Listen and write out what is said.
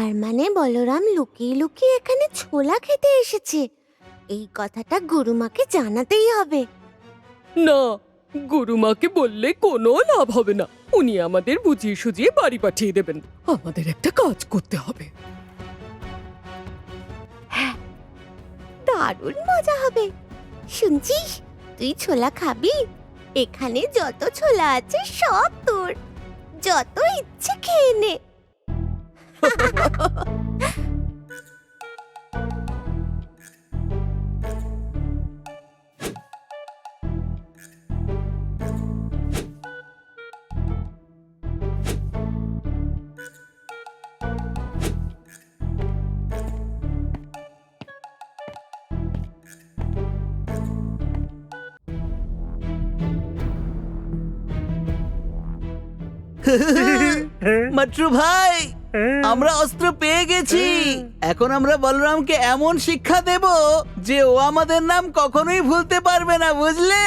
তার মানে বলরাম লুকিয়ে লুকিয়ে এখানে ছোলা খেতে এসেছে। এই কথাটা গুরুমাকে জানাতেই হবে। না, গুরুমাকে বললে কোনো লাভ হবে না। উনি আমাদের বুঝিয়ে সুঝিয়ে বাড়ি পাঠিয়ে দেবেন। আমাদের একটা কাজ করতে হবে। দারুণ মজা হবে। শুনছিস, তুই ছোলা খাবি? এখানে যত ছোলা আছে সব তোর, যত ইচ্ছে খেয়ে নে। মাট্টু ভাই, আমরা অস্ত্র পেয়ে গেছি। এখন আমরা বলরামকে এমন শিক্ষা দেব যে ও আমাদের নাম কখনোই ভুলতে পারবে না, বুঝলে?